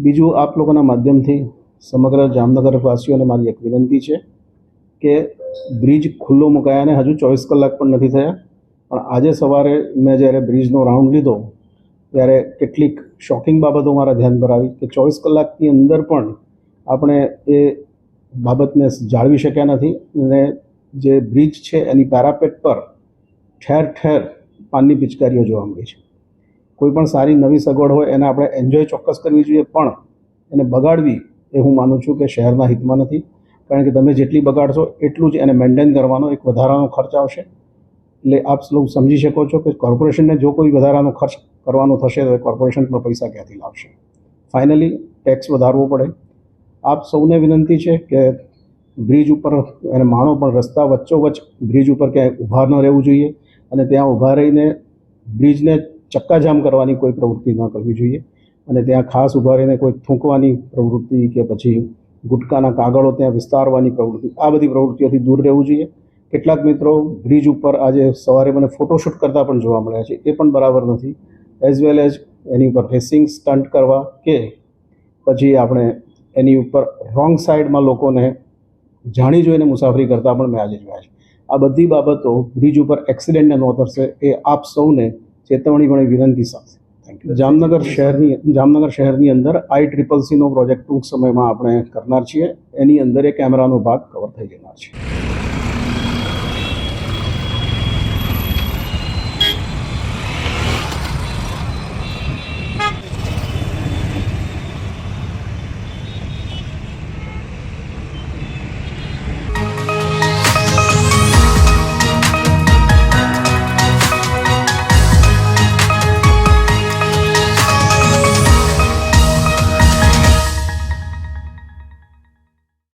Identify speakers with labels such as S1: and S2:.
S1: બીજું આપ લોકોના માધ્યમથી સમગ્ર જામનગરવાસીઓને મારી એક વિનંતી છે કે બ્રિજ ખુલ્લો મુકાયાને હજુ 24 કલાક પણ નથી થયા, પણ આજે સવારે મેં જ્યારે બ્રિજનો રાઉન્ડ લીધો ત્યારે કેટલીક શોકિંગ બાબતો મારા ધ્યાન પર આવી કે 24 કલાકની અંદર પણ આપણે એ બાબતને જાળવી શક્યા નથી અને જે બ્રિજ છે એની પેરાપેટ પર ઠેર ઠેર પાનની પિચકારીઓ જોવા મળી છે. કોઈ પણ સારી નવી સગવડ હોય એને આપણે એન્જોય ચોક્કસ કરવી જોઈએ, પણ એને બગાડવી એ હું માનું છું કે શહેરના હિતમાં નથી. કારણ કે તમે જેટલી બગાડશો એટલું જ એને મેન્ટેન કરવાનો એક વધારાનો ખર્ચ આવશે. એટલે આપ લોકો સમજી શકો છો કે કોર્પોરેશનને જો કોઈ વધારાનો ખર્ચ કરવાનો થશે તો એ કોર્પોરેશન પર પૈસા ક્યાંથી લાવશે. ફાઇનલી ટેક્સ વધારવો પડે. આપ સૌને વિનંતી છે કે બ્રિજ ઉપર અને માણો પણ રસ્તા વચ્ચોવચ્ચ બ્રિજ ઉપર ક્યાંય ઊભા ન રહેવું જોઈએ અને ત્યાં ઊભા રહીને બ્રિજને ચક્કાજામ કરવાની કોઈ પ્રવૃત્તિ ન કરવી જોઈએ અને ત્યાં ખાસ ઊભા રહીને કોઈ થૂંકવાની પ્રવૃત્તિ કે પછી ગુટકાના કાગળો ત્યાં વિસ્તારવાની પ્રવૃત્તિ, આ બધી પ્રવૃત્તિઓથી દૂર રહેવું જોઈએ. કેટલાક મિત્રો બ્રિજ ઉપર આજે સવારે મને ફોટોશૂટ કરતા પણ જોવા મળ્યા છે, એ પણ બરાબર નથી. એઝ વેલ એઝ એની ઉપર રેસિંગ સ્ટન્ટ કરવા કે પછી આપણે એની ઉપર રોંગ સાઈડમાં લોકોને જાણી જોઈને મુસાફરી કરતા પણ મેં આજે જોયા છે. આ બધી બાબતો બ્રિજ ઉપર એક્સિડન્ટને નોતરશે એ આપ સૌને ચેતવણીભરી વિનંતી સાથે થેન્ક યુ. જામનગર શહેરની અંદર ICCCનો પ્રોજેક્ટ ટૂંક સમયમાં આપણે કરનાર છીએ. એની અંદર એ કેમેરાનો ભાગ કવર થઈ જનાર છે.